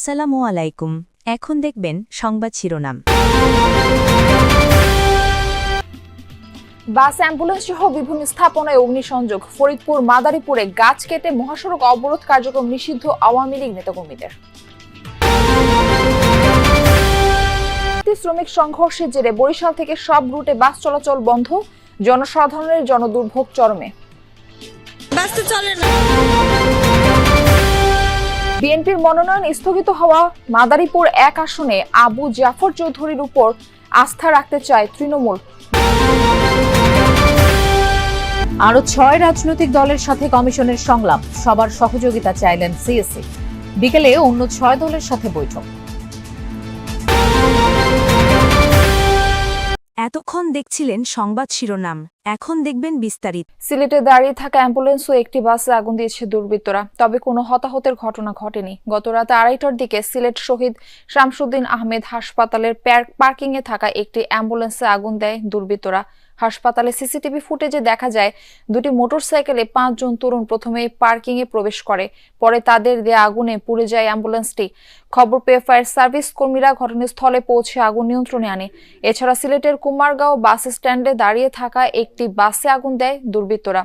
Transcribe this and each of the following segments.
আসসালামু আলাইকুম। এখন দেখবেন সংবাদ শিরোনাম। বাস অ্যাম্বুলেন্স সহ বিভিন্ন স্থাপনায় অগ্নিসংযোগ। ফরিদপুর মাদারীপুরে গাছ কেটে মহাসড়ক অবরোধ কার্যক্রম নিষিদ্ধ আওয়ামী লীগ নেতাকর্মীদের। শ্রমিক সংঘর্ষের জেরে বরিশাল থেকে সব রুটে বাস চলাচল বন্ধ, জনসাধারণের জনদুর্ভোগ চরমে। বিএনপির মনোনয়ন স্থগিত হওয়া মাদারীপুর 1 আসনে আবু জাফর চৌধুরীর উপর আস্থা রাখতে চায় তৃণমূল। আরো 6 রাজনৈতিক দলের সাথে কমিশনের সংলাপ, সবার সহযোগিতা চাইলেন সিএসসি। বিকেলে অন্য 6 দলের সাথে বৈঠক। এতক্ষণ দেখছিলেন সংবাদ শিরোনাম, এখন দেখবেন বিস্তারিত। সিলেটে দাঁড়িয়ে থাকা অ্যাম্বুলেন্স ও একটি বাসে আগুন দিয়েছে দুর্বৃত্তরা, তবে কোনো হতাহতের ঘটনা ঘটেনি। গত রাত 2:30টার দিকে সিলেট শহীদ শামসুদ্দিন আহমেদ হাসপাতালের পার্কিংয়ে থাকা একটি অ্যাম্বুলেন্সে আগুন দেয় দুর্বৃত্তরা। হাসপাতালে সিসিটিভি ফুটেজে দেখা যায় দুটি মোটরসাইকেলে 5 জন তরুণ প্রথমে পার্কিংয়ে প্রবেশ করে, পরে তাদের দেয়া আগুনে পুড়ে যায় অ্যাম্বুলেন্সটি। খবর পেয়ে ফায়ার সার্ভিস কর্মীরা ঘটনাস্থলে পৌঁছে আগুন নিয়ন্ত্রণে আনে। এছাড়া সিলেটের কুমারগাঁও বাস স্ট্যান্ডে দাঁড়িয়ে থাকা একটি বাসে আগুন দেয় দুর্বৃত্তরা।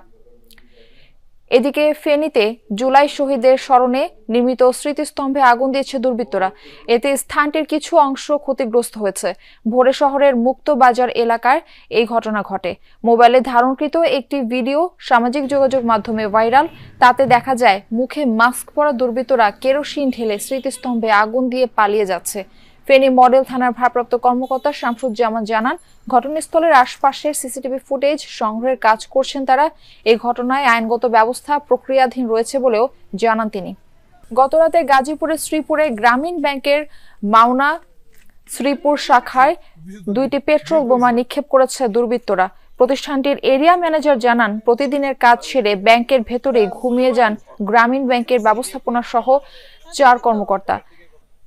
এদিকে ফেনীতে জুলাই শহীদের স্মরণে নির্মিত স্মৃতিস্তম্ভে আগুন দিয়েছে দুর্বৃত্তরা। এতে স্থানটির কিছু অংশ ক্ষতিগ্রস্ত হয়েছে। ভোরে শহরের মুক্ত বাজার এলাকায় এই ঘটনা ঘটে। মোবাইলে ধারণকৃত একটি ভিডিও সামাজিক যোগাযোগ মাধ্যমে ভাইরাল। তাতে দেখা যায় মুখে মাস্ক পরা দুর্বৃত্তরা কেরোসিন ঢেলে স্মৃতিস্তম্ভে আগুন দিয়ে পালিয়ে যাচ্ছে। ফেনী মডেল থানার ভারপ্রাপ্ত কর্মকর্তা শামসুজ্জামান জানান, ঘটনাস্থলের আশপাশের সিসিটিভি ফুটেজ সংগ্রহের কাজ করছেন তারা। এই ঘটনায় আইনগত ব্যবস্থা প্রক্রিয়াধীন রয়েছে বলেও জানান তিনি। গতরাতে গাজীপুরের শ্রীপুরে গ্রামীণ ব্যাংকের মাওনা শ্রীপুর শাখায় 2টি পেট্রোল বোমা নিক্ষেপ করেছে দুর্বৃত্তরা। প্রতিষ্ঠানটির এরিয়া ম্যানেজার জানান, প্রতিদিনের কাজ সেরে ব্যাংকের ভেতরে ঘুমিয়ে যান গ্রামীণ ব্যাংকের ব্যবস্থাপনা সহ 4 কর্মকর্তা।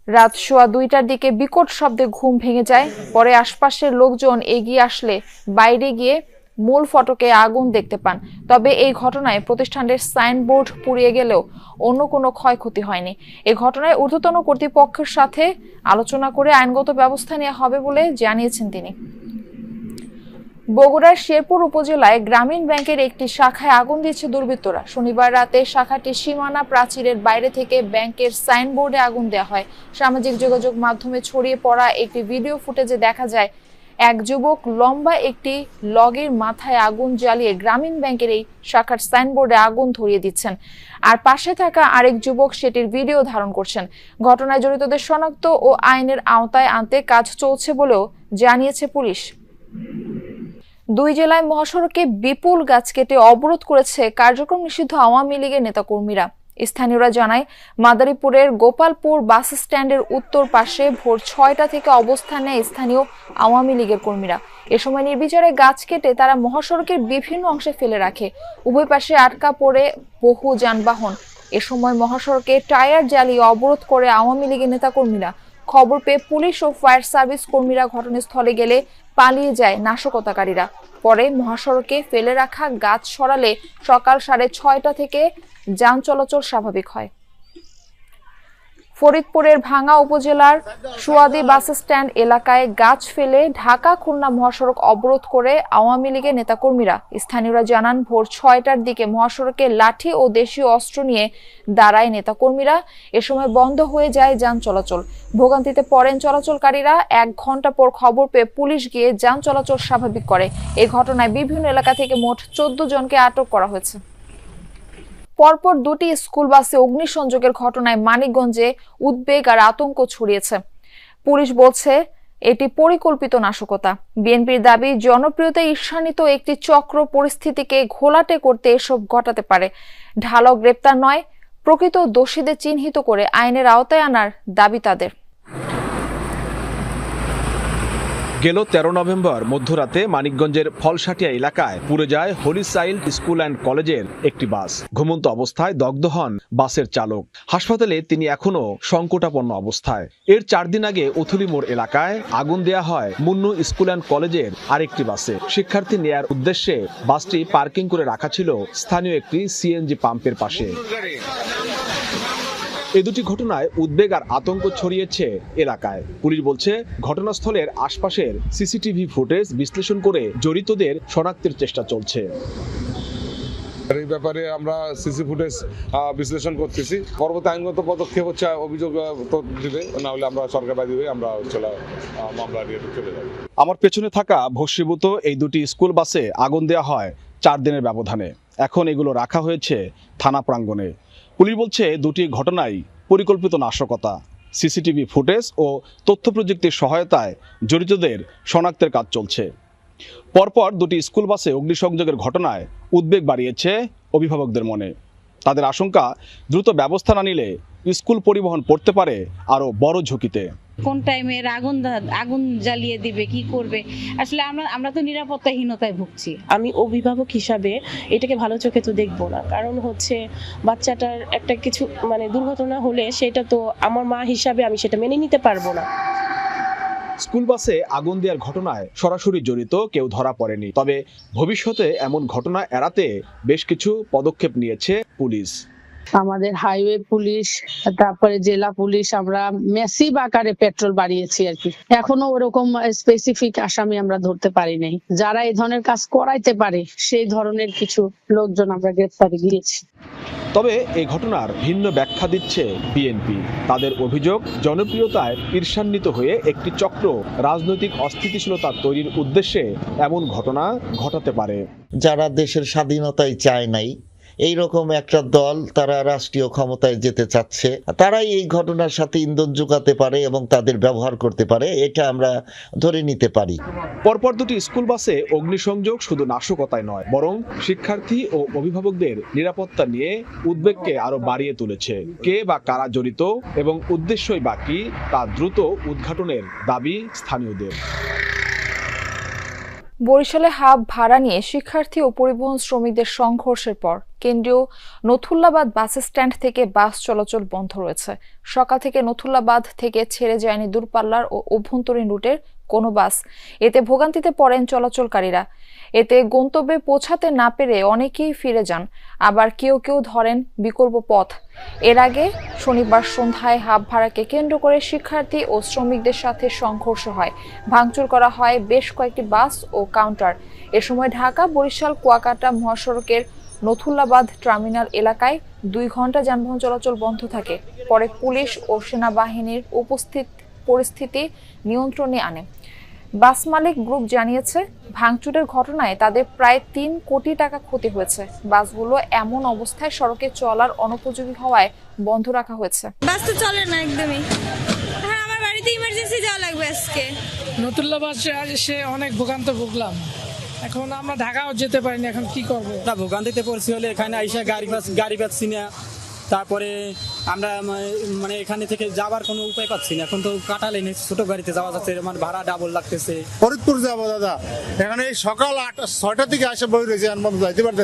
রাত 2:15টার দিকে বিকট শব্দে ঘুম ভেঙে যায়। পরে আশপাশের লোকজন এগিয়ে আসলে বাইরে গিয়ে মূল ফটকে আগুন দেখতে পান। তবে এই ঘটনায় প্রতিষ্ঠানের সাইনবোর্ড পুড়িয়ে গেলেও অন্য কোনো ক্ষয়ক্ষতি হয়নি। এই ঘটনায় ঊর্ধ্বতন কর্তৃপক্ষের সাথে আলোচনা করে আইনগত ব্যবস্থা নেওয়া হবে বলে জানিয়েছেন তিনি। বগুড়ার শেরপুর উপজেলায় গ্রামীণ ব্যাংকের একটি শাখায় আগুন দিয়েছে দুর্বৃত্তরা। শনিবার রাতে শাখাটি সীমানা প্রাচীরের বাইরে থেকে ব্যাংকের সাইনবোর্ডে আগুন দেওয়া হয়। সামাজিক যোগাযোগ মাধ্যমে ছড়িয়ে পড়া একটি ভিডিও ফুটেজে দেখা যায় এক যুবক লম্বা একটি লগের মাথায় আগুন জ্বালিয়ে গ্রামীণ ব্যাংকের এই শাখার সাইনবোর্ডে আগুন ধরিয়ে দিচ্ছেন, আর পাশে থাকা আরেক যুবক সেটির ভিডিও ধারণ করছেন। ঘটনায় জড়িতদের শনাক্ত ও আইনের আওতায় আনতে কাজ চলছে বলেও জানিয়েছে পুলিশ। 2 জেলায় মহাসড়কে বিপুল গাছ কেটে অবরোধ করেছে কার্যক্রম নিষিদ্ধ আওয়ামী লীগের নেতাকর্মীরা। স্থানীয়রা জানায়, মাদারীপুরের গোপালপুর বাস স্ট্যান্ডের উত্তর পাশে ভোর 6টা থেকে অবস্থান নেয় স্থানীয় আওয়ামী লীগের কর্মীরা। এ সময় নির্বিচারে গাছ কেটে তারা মহাসড়কের বিভিন্ন অংশে ফেলে রাখে। উভয় পাশে আটকা পড়ে বহু যানবাহন। এ সময় মহাসড়কে টায়ার জ্বালিয়ে অবরোধ করে আওয়ামী লীগের নেতাকর্মীরা। খবর পেয়ে পুলিশ ও ফায়ার সার্ভিস কর্মীরা ঘটনাস্থলে গেলে পালিয়ে যায় নাশকতাকারীরা। পরে মহাসড়কে ফেলে রাখা গাছ সরালে সকাল 6:30 থেকে যান চলাচল স্বাভাবিক হয়। ফরিদপুরের ভাঙ্গা উপজেলার সুয়াদি বাস স্ট্যান্ড এলাকায় গাছ ফেলে ঢাকা খুলনা মহাসড়ক অবরোধ করে আওয়ামী লীগের নেতাকর্মীরা। স্থানীয়রা জানান, ভোর 6টার দিকে মহাসড়কে লাঠি ও দেশীয় অস্ত্র নিয়ে দাঁড়ায় নেতাকর্মীরা। এ সময় বন্ধ হয়ে যায় যান চলাচল। ভোগান্তিতে পড়েন চলাচলকারীরা। 1 ঘন্টা পর খবর পেয়ে পুলিশ গিয়ে যান চলাচল স্বাভাবিক করে। এই ঘটনায় বিভিন্ন এলাকা থেকে মোট 14 জনকে আটক করা হয়েছে। পরপর 2টি স্কুল বাসে অগ্নিসংযোগের ঘটনায় মানিকগঞ্জে উদ্বেগ আর আতঙ্ক ছড়িয়েছে। পুলিশ বলছে এটি পরিকল্পিত নাশকতা। বিএনপির দাবি, জনপ্রিয়তায় ঈর্ষান্বিত একটি চক্র পরিস্থিতিকে ঘোলাটে করতে এসব ঘটাতে পারে। ঢালাও গ্রেপ্তার নয়, প্রকৃত দোষীদের চিহ্নিত করে আইনের আওতায় আনার দাবি তাদের। গেল 13 নভেম্বর মধ্যরাতে মানিকগঞ্জের ফলসাটিয়া এলাকায় পুড়ে যায় হোলি চাইল্ড স্কুল অ্যান্ড কলেজের একটি বাস। ঘুমন্ত অবস্থায় দগ্ধ হন বাসের চালক। হাসপাতালে তিনি এখনও সংকটাপন্ন অবস্থায়। এর 4 দিন আগে উথুলি মোড় এলাকায় আগুন দেয়া হয় মুন্নু স্কুল অ্যান্ড কলেজের আরেকটি বাসে। শিক্ষার্থী নেয়ার উদ্দেশ্যে বাসটি পার্কিং করে রাখা ছিল স্থানীয় একটি সিএনজি পাম্পের পাশে। এই দুটি ঘটনায় উদ্বেগ আর আতঙ্ক ছড়িয়েছে এলাকায়। পুলিশ বলছে ঘটনাস্থলের আশপাশের সিসিটিভি ফুটেজ বিশ্লেষণ করে জড়িতদের শনাক্তের চেষ্টা চলছে। এই ব্যাপারে আমরা সিসি ফুটেজ বিশ্লেষণ করতেছি। পরবর্তী আইনগত পদক্ষেপ হচ্ছে অভিযোগ তো দিবে, না হলে আমরা সরকারবাদী হয়ে আমরা মামলা নিয়ে চলে যাব। আমার পেছনে থাকা ভস্মীভূত এই দুটি স্কুল বাসে আগুন দেওয়া হয় 4 দিনের ব্যবধানে। এখন এগুলো রাখা হয়েছে থানা প্রাঙ্গণে। পুলিশ বলছে দুটি ঘটনাই পরিকল্পিত নাশকতা। সিসিটিভি ফুটেজ ও তথ্য প্রযুক্তির সহায়তায় জড়িতদের শনাক্তের কাজ চলছে। পরপর দুটি স্কুল বাসে অগ্নিসংযোগের ঘটনায় উদ্বেগ বাড়িয়েছে অভিভাবকদের মনে। তাদের আশঙ্কা, দ্রুত ব্যবস্থা না নিলে স্কুল পরিবহন পড়তে পারে আরও বড় ঝুঁকিতে। কোন টাইমে আগুন জ্বালিয়ে দিবে, কি করবে, আসলে আমরা তো নিরাপত্তাহীনতায় ভুগছি। আমি অভিভাবক হিসাবে এটাকে ভালো চোখে তো দেখবো না, কারণ হচ্ছে বাচ্চাটার একটা কিছু দুর্ঘটনা হলে সেটা তো আমার মা হিসাবে আমি সেটা মেনে নিতে পারবো না। স্কুল বাসে আগুন দেওয়ার ঘটনায় সরাসরি জড়িত কেউ ধরা পড়েনি, তবে ভবিষ্যতে এমন ঘটনা এড়াতে বেশ কিছু পদক্ষেপ নিয়েছে পুলিশ। আমাদের হাইওয়ে পুলিশ, তারপরে জেলা পুলিশ, আমরা ম্যাসিভ আকারে পেট্রোল বাড়িয়েছি আর কি। এখনো ওরকম স্পেসিফিক আসামি আমরা ধরতে পারি নাই। যারা এই ধরনের কাজ করাইতে পারে সেই ধরনের কিছু লোকজন আমরা গ্রেফতারে গিয়েছি। তবে এই ঘটনার ভিন্ন ব্যাখ্যা দিচ্ছে বিএনপি। তাদের অভিযোগ, জনপ্রিয়তায় ঈর্ষান্বিত হয়ে একটি চক্র রাজনৈতিক অস্থিতিশীলতা তৈরির উদ্দেশ্যে এমন ঘটনা ঘটাতে পারে। যারা দেশের স্বাধীনতায় চায় নাই, এইরকম একটা দল তারা রাষ্ট্রীয় ক্ষমতায় যেতে চাচ্ছে, তারাই এই ঘটনার সাথে ইন্ধন যোগাতে পারে এবং তাদের ব্যবহার করতে পারে, এটা আমরা ধরে নিতে পারি। পরপর দুটি স্কুল বাসে অগ্নিসংযোগ শুধু নাশকতায় নয়, বরং শিক্ষার্থী ও অভিভাবকদের নিরাপত্তা নিয়ে উদ্বেগকে আরো বাড়িয়ে তুলেছে। কে বা কারা জড়িত এবং উদ্দেশ্যই বা কি, তা দ্রুত উদ্ঘাটনের দাবি স্থানীয়দের। বরিশালে হাব ভাড়া নিয়ে শিক্ষার্থী ও পরিবহন শ্রমিকদের সংঘর্ষের পর কেন্দ্রীয় নথুল্লাবাদ বাস স্ট্যান্ড থেকে বাস চলাচল বন্ধ রয়েছে। সকাল থেকে নথুল্লাবাদ থেকে ছেড়ে যায়নি দূরপাল্লার ও অভ্যন্তরীণ রুটের কোনো বাস। এতে ভোগান্তিতে পড়েন চলাচলকারীরা। এতে গন্তব্যে পৌঁছাতে না পেরে অনেকেই ফিরে যান, আবার কেউ কেউ ধরেন বিকল্প পথ। এর আগে শনিবার সন্ধ্যায় হাব ভাড়াকে কেন্দ্র করে শিক্ষার্থী ও শ্রমিকদের সাথে সংঘর্ষ হয়। ভাঙচুর করা হয় বেশ কয়েকটি বাস ও কাউন্টার। এ সময় ঢাকা বরিশাল কুয়াকাটা মহাসড়কের নথুল্লাবাদ টার্মিনাল এলাকায় 2 ঘন্টা যানবাহন চলাচল বন্ধ থাকে। পরে পুলিশ ও সেনাবাহিনীর পরিস্থিতি নিয়ন্ত্রণে আনে। বাস মালিক গ্রুপ জানিয়েছে, ভাঙচুরের ঘটনায় তাদের প্রায় 3 কোটি টাকা ক্ষতি হয়েছে। বাসগুলো এমন অবস্থায় সড়কে চলার অনুপযোগী হওয়ায় বন্ধ রাখা হয়েছে। বাস তো চলে না একদমই। হ্যাঁ, আমার বাড়িতে ইমার্জেন্সি যাওয়া লাগবে আজকে। নতুল্লাবাদ এসে অনেক ভোগান্ত ভুগলাম, এখন আমরা ঢাকাও যেতে পারিনি, এখন কি করবো? ভোগান্তিতে পড়ছি হলে এখানে আইসা গাড়ি পাচ্ছি না, তারপরে আমরা এখানে থেকে যাবার কোনো উপায় পাচ্ছি না। এখন তো কাটালে ছোট গাড়িতে যাওয়া যাচ্ছে, ভাড়া ডাবল লাগতেছে। ফরিদপুর যাবো দাদা, এখানে সকাল 6টার দিকে আসে বই রয়েছে, যাইতে পারতে